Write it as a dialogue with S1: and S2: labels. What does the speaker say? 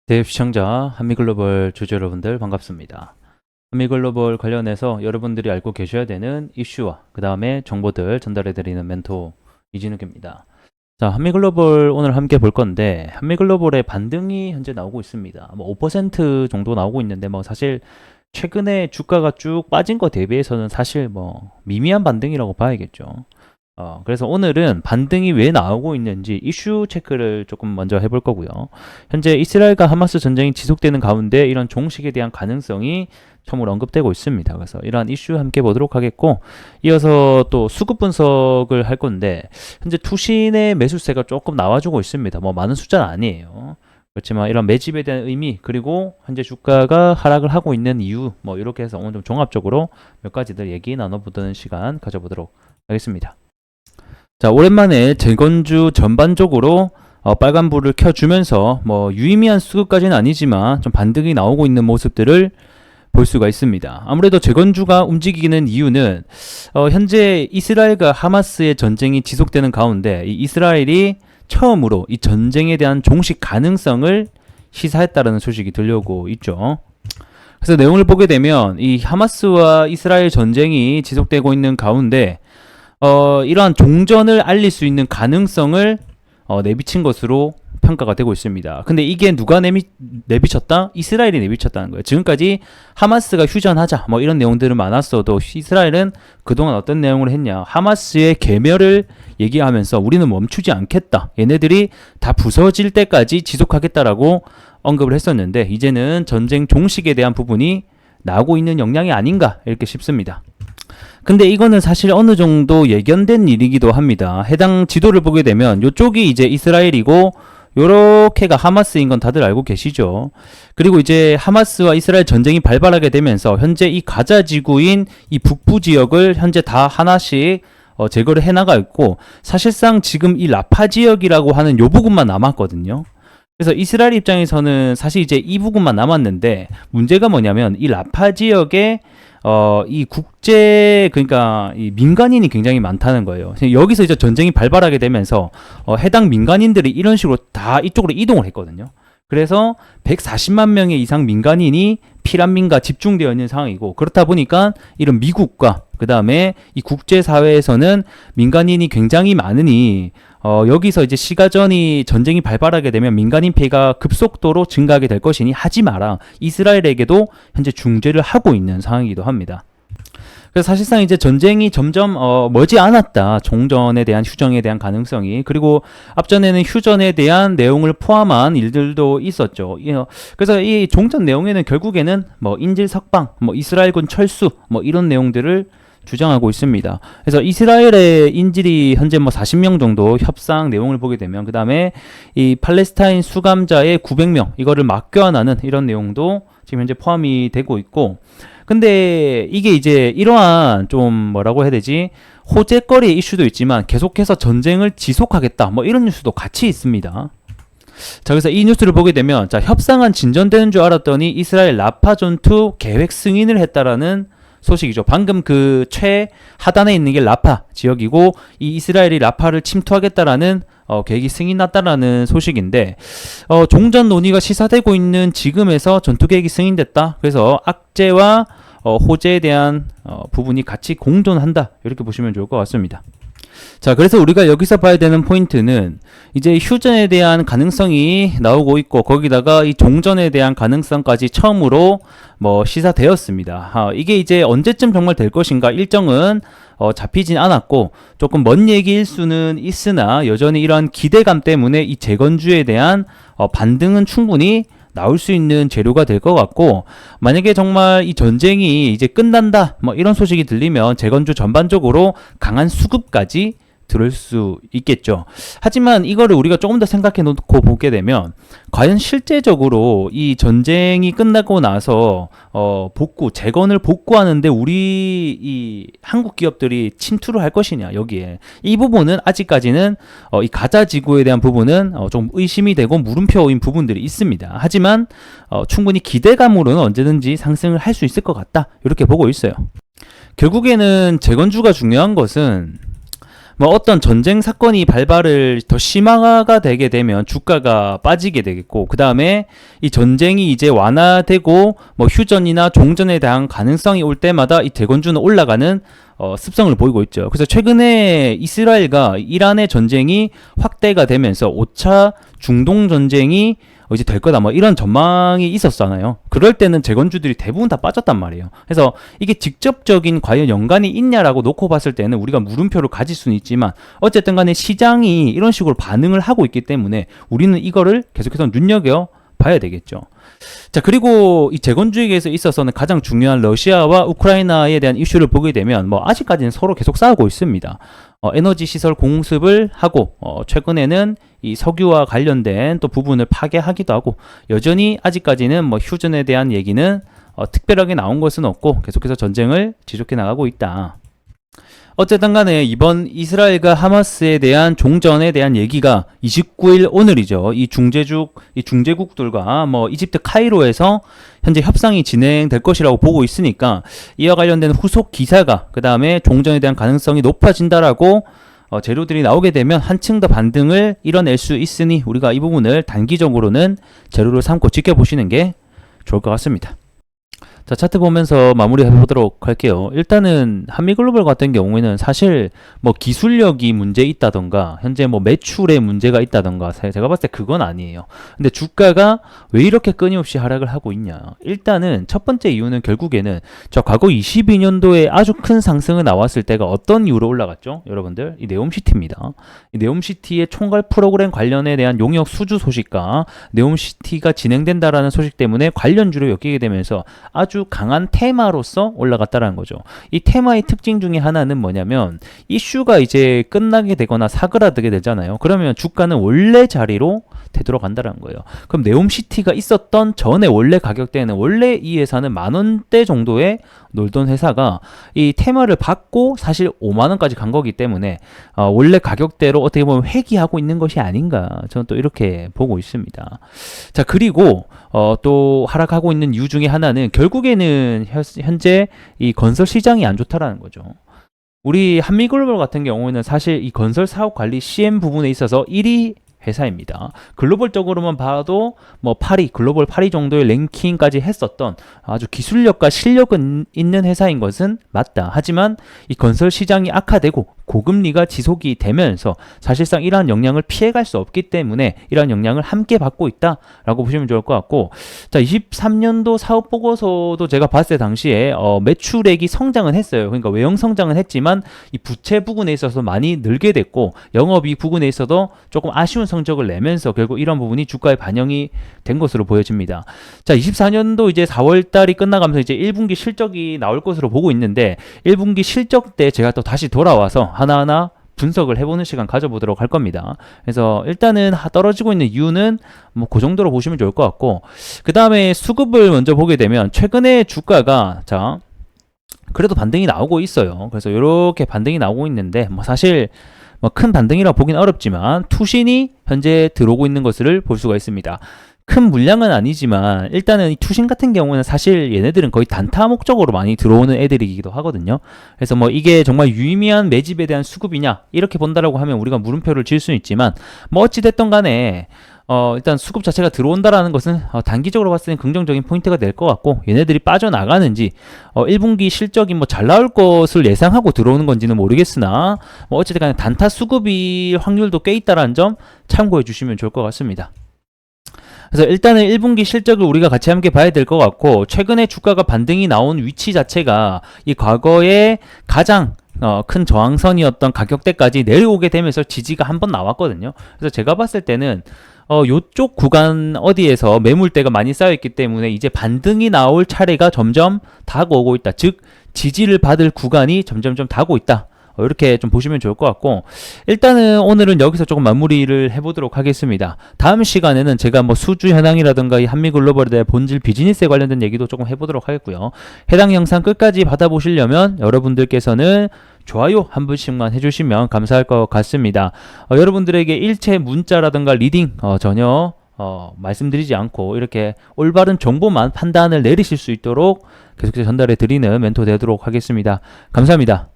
S1: 네, 시청자 한미글로벌 주주 여러분들 반갑습니다. 한미글로벌 관련해서 여러분들이 알고 계셔야 되는 이슈와 그 다음에 정보들 전달해드리는 멘토 이진욱입니다. 자, 한미글로벌 오늘 함께 볼 건데 한미글로벌의 반등이 현재 나오고 있습니다. 5% 정도 나오고 있는데 사실 최근에 주가가 쭉 빠진 거 대비해서는 사실 미미한 반등이라고 봐야겠죠. 그래서 오늘은 반등이 왜 나오고 있는지 이슈 체크를 조금 먼저 해볼 거고요. 현재 이스라엘과 하마스 전쟁이 지속되는 가운데 이런 종식에 대한 가능성이 처음으로 언급되고 있습니다. 그래서 이러한 이슈 함께 보도록 하겠고, 이어서 또 수급 분석을 할 건데, 현재 투신의 매수세가 조금 나와주고 있습니다. 많은 숫자는 아니에요. 그렇지만 이런 매집에 대한 의미, 그리고 현재 주가가 하락을 하고 있는 이유, 이렇게 해서 오늘 좀 종합적으로 몇 가지들 얘기 나눠보는 시간 가져보도록 하겠습니다. 자, 오랜만에 재건주 전반적으로 빨간불을 켜주면서 유의미한 수급까지는 아니지만 좀 반등이 나오고 있는 모습들을 볼 수가 있습니다. 아무래도 재건주가 움직이는 이유는 현재 이스라엘과 하마스의 전쟁이 지속되는 가운데 이 이스라엘이 처음으로 이 전쟁에 대한 종식 가능성을 시사했다는 소식이 들려오고 있죠. 그래서 내용을 보게 되면 이 하마스와 이스라엘 전쟁이 지속되고 있는 가운데 이러한 종전을 알릴 수 있는 가능성을 내비친 것으로 평가가 되고 있습니다. 근데 이게 누가 내비쳤다? 이스라엘이 내비쳤다는 거예요. 지금까지 하마스가 휴전하자 이런 내용들은 많았어도 이스라엘은 그동안 어떤 내용을 했냐? 하마스의 괴멸을 얘기하면서 우리는 멈추지 않겠다. 얘네들이 다 부서질 때까지 지속하겠다라고 언급을 했었는데, 이제는 전쟁 종식에 대한 부분이 나오고 있는 영향이 아닌가 이렇게 싶습니다. 근데 이거는 사실 어느 정도 예견된 일이기도 합니다. 해당 지도를 보게 되면 이쪽이 이제 이스라엘이고 요렇게가 하마스인 건 다들 알고 계시죠. 그리고 이제 하마스와 이스라엘 전쟁이 발발하게 되면서 현재 이 가자 지구인 이 북부 지역을 현재 다 하나씩 제거를 해나가 있고, 사실상 지금 이 라파 지역이라고 하는 요 부분만 남았거든요. 그래서 이스라엘 입장에서는 사실 이제 이 부분만 남았는데, 문제가 뭐냐면 이 라파 지역에 이 그러니까 이 민간인이 굉장히 많다는 거예요. 여기서 이제 전쟁이 발발하게 되면서 해당 민간인들이 이런 식으로 다 이쪽으로 이동을 했거든요. 그래서 140만 명의 이상 민간인이 피난민가 집중되어 있는 상황이고, 그렇다 보니까 이런 미국과 그 다음에 이 국제사회에서는 민간인이 굉장히 많으니 여기서 이제 시가전이 전쟁이 발발하게 되면 민간인 피해가 급속도로 증가하게 될 것이니 하지 마라. 이스라엘에게도 현재 중재를 하고 있는 상황이기도 합니다. 그래서 사실상 이제 전쟁이 점점 머지 않았다. 종전에 대한 휴전에 대한 가능성이. 그리고 앞전에는 휴전에 대한 내용을 포함한 일들도 있었죠. 그래서 이 종전 내용에는 결국에는 인질 석방, 이스라엘군 철수, 이런 내용들을 주장하고 있습니다. 그래서 이스라엘의 인질이 현재 40명 정도 협상 내용을 보게 되면, 그 다음에 이 팔레스타인 수감자의 900명 이거를 맞교환하는 이런 내용도 지금 현재 포함이 되고 있고, 근데 이게 이제 이러한 좀 뭐라고 해야 되지? 호재거리의 이슈도 있지만 계속해서 전쟁을 지속하겠다 이런 뉴스도 같이 있습니다. 자, 그래서 이 뉴스를 보게 되면, 자, 협상은 진전되는 줄 알았더니 이스라엘 라파 전투 계획 승인을 했다라는 소식이죠. 방금 그 최하단에 있는 게 라파 지역이고, 이 이스라엘이 라파를 침투하겠다라는 계획이 승인났다라는 소식인데, 종전 논의가 시사되고 있는 지금에서 전투 계획이 승인됐다. 그래서 악재와 호재에 대한 부분이 같이 공존한다. 이렇게 보시면 좋을 것 같습니다. 자, 그래서 우리가 여기서 봐야 되는 포인트는 이제 휴전에 대한 가능성이 나오고 있고, 거기다가 이 종전에 대한 가능성까지 처음으로 시사되었습니다. 이게 이제 언제쯤 정말 될 것인가 일정은 잡히진 않았고, 조금 먼 얘기일 수는 있으나 여전히 이러한 기대감 때문에 이 재건주에 대한 반등은 충분히 나올 수 있는 재료가 될 것 같고, 만약에 정말 이 전쟁이 이제 끝난다 이런 소식이 들리면 재건주 전반적으로 강한 수급까지 들을 수 있겠죠. 하지만 이거를 우리가 조금 더 생각해 놓고 보게 되면, 과연 실제적으로 이 전쟁이 끝나고 나서 재건을 복구하는데 우리 이 한국 기업들이 침투를 할 것이냐, 여기에 이 부분은 아직까지는 이 가자 지구에 대한 부분은 좀 의심이 되고 물음표인 부분들이 있습니다. 하지만 충분히 기대감으로는 언제든지 상승을 할 수 있을 것 같다, 이렇게 보고 있어요. 결국에는 재건주가 중요한 것은 뭐 어떤 전쟁 사건이 발발을 더 심화가 되게 되면 주가가 빠지게 되겠고, 그 다음에 이 전쟁이 이제 완화되고 뭐 휴전이나 종전에 대한 가능성이 올 때마다 이 대건주는 올라가는 습성을 보이고 있죠. 그래서 최근에 이스라엘과 이란의 전쟁이 확대가 되면서 5차 중동 전쟁이 이제 될 거다, 뭐 이런 전망이 있었잖아요. 그럴 때는 재건주들이 대부분 다 빠졌단 말이에요. 그래서 이게 직접적인 과연 연관이 있냐라고 놓고 봤을 때는 우리가 물음표를 가질 수는 있지만, 어쨌든 간에 시장이 이런 식으로 반응을 하고 있기 때문에 우리는 이거를 계속해서 눈여겨 봐야 되겠죠. 자, 그리고 이 재건주의에 있어서는 가장 중요한 러시아와 우크라이나에 대한 이슈를 보게 되면 뭐 아직까지는 서로 계속 싸우고 있습니다. 에너지 시설 공습을 하고, 최근에는 이 석유와 관련된 또 부분을 파괴하기도 하고, 여전히 아직까지는 뭐 휴전에 대한 얘기는 특별하게 나온 것은 없고 계속해서 전쟁을 지속해 나가고 있다. 어쨌든 간에 이번 이스라엘과 하마스에 대한 종전에 대한 얘기가 29일 오늘이죠. 이 중재국들과 뭐 이집트 카이로에서 현재 협상이 진행될 것이라고 보고 있으니까, 이와 관련된 후속 기사가 그 다음에 종전에 대한 가능성이 높아진다라고 재료들이 나오게 되면 한층 더 반등을 이뤄낼 수 있으니 우리가 이 부분을 단기적으로는 재료를 삼고 지켜보시는 게 좋을 것 같습니다. 자, 차트 보면서 마무리 해보도록 할게요. 일단은 한미글로벌 같은 경우에는 사실 뭐 기술력이 문제 있다던가 현재 뭐 매출에 문제가 있다던가 제가 봤을 때 그건 아니에요. 근데 주가가 왜 이렇게 끊임없이 하락을 하고 있냐. 일단은 첫 번째 이유는 결국에는 저 과거 22년도에 아주 큰 상승을 나왔을 때가 어떤 이유로 올라갔죠? 여러분들, 이 네옴시티입니다. 이 네옴시티의 총괄 프로그램 관련에 대한 용역 수주 소식과 네옴시티가 진행된다라는 소식 때문에 관련주로 엮이게 되면서 아주 강한 테마로서 올라갔다라는 거죠. 이 테마의 특징 중에 하나는 뭐냐면, 이슈가 이제 끝나게 되거나 사그라들게 되잖아요. 그러면 주가는 원래 자리로 되돌아간다는 거예요. 그럼 네옴시티가 있었던 전에 원래 가격대는, 원래 이 회사는 10,000원대 정도에 놀던 회사가 이 테마를 받고 사실 50,000원까지 간 거기 때문에 원래 가격대로 어떻게 보면 회귀하고 있는 것이 아닌가, 저는 또 이렇게 보고 있습니다. 자, 그리고 또 하락하고 있는 이유 중에 하나는 결국에는 현재 이 건설 시장이 안 좋다라는 거죠. 우리 한미글로벌 같은 경우에는 사실 이 건설 사업 관리 CM 부분에 있어서 1위 회사입니다. 글로벌적으로만 봐도 뭐 8위, 글로벌 8위 정도의 랭킹까지 했었던 아주 기술력과 실력은 있는 회사인 것은 맞다. 하지만 이 건설 시장이 악화되고 고금리가 지속이 되면서 사실상 이러한 영향을 피해갈 수 없기 때문에 이러한 영향을 함께 받고 있다라고 보시면 좋을 것 같고, 자, 23년도 사업 보고서도 제가 봤을 때 당시에 매출액이 성장은 했어요. 그러니까 외형 성장은 했지만 이 부채 부분에 있어서 많이 늘게 됐고, 영업이익 부분에 있어도 조금 아쉬운 성적을 내면서 결국 이런 부분이 주가에 반영이 된 것으로 보여집니다. 자, 24년도 이제 4월 달이 끝나가면서 이제 1분기 실적이 나올 것으로 보고 있는데, 1분기 실적 때 제가 또 다시 돌아와서 하나하나 분석을 해보는 시간 가져보도록 할 겁니다. 그래서 일단은 떨어지고 있는 이유는 뭐 그 정도로 보시면 좋을 것 같고, 그 다음에 수급을 먼저 보게 되면 최근에 주가가 자 그래도 반등이 나오고 있어요. 그래서 이렇게 반등이 나오고 있는데 뭐 사실 뭐 큰 반등이라 보긴 어렵지만 투신이 현재 들어오고 있는 것을 볼 수가 있습니다. 큰 물량은 아니지만 일단은 이 투신 같은 경우는 사실 얘네들은 거의 단타 목적으로 많이 들어오는 애들이기도 하거든요. 그래서 뭐 이게 정말 유의미한 매집에 대한 수급이냐 이렇게 본다라고 하면 우리가 물음표를 질 수는 있지만, 뭐 어찌됐든 간에 일단 수급 자체가 들어온다라는 것은 단기적으로 봤을 때는 긍정적인 포인트가 될 것 같고, 얘네들이 빠져나가는지 1분기 실적이 뭐 잘 나올 것을 예상하고 들어오는 건지는 모르겠으나 뭐 어찌됐든 간에 단타 수급일 확률도 꽤 있다라는 점 참고해 주시면 좋을 것 같습니다. 그래서 일단은 1분기 실적을 우리가 같이 함께 봐야 될 것 같고, 최근에 주가가 반등이 나온 위치 자체가 이 과거에 가장 큰 저항선이었던 가격대까지 내려오게 되면서 지지가 한번 나왔거든요. 그래서 제가 봤을 때는 요쪽 구간 어디에서 매물대가 많이 쌓여있기 때문에 이제 반등이 나올 차례가 점점 다가오고 있다. 즉 지지를 받을 구간이 점점점 다가오고 있다. 이렇게 좀 보시면 좋을 것 같고, 일단은 오늘은 여기서 조금 마무리를 해보도록 하겠습니다. 다음 시간에는 제가 뭐 수주 현황이라든가 이 한미글로벌에 대한 본질 비즈니스에 관련된 얘기도 조금 해보도록 하겠고요. 해당 영상 끝까지 받아보시려면 여러분들께서는 좋아요 한 분씩만 해주시면 감사할 것 같습니다. 여러분들에게 일체 문자라든가 리딩 전혀 말씀드리지 않고 이렇게 올바른 정보만 판단을 내리실 수 있도록 계속해서 전달해 드리는 멘토 되도록 하겠습니다. 감사합니다.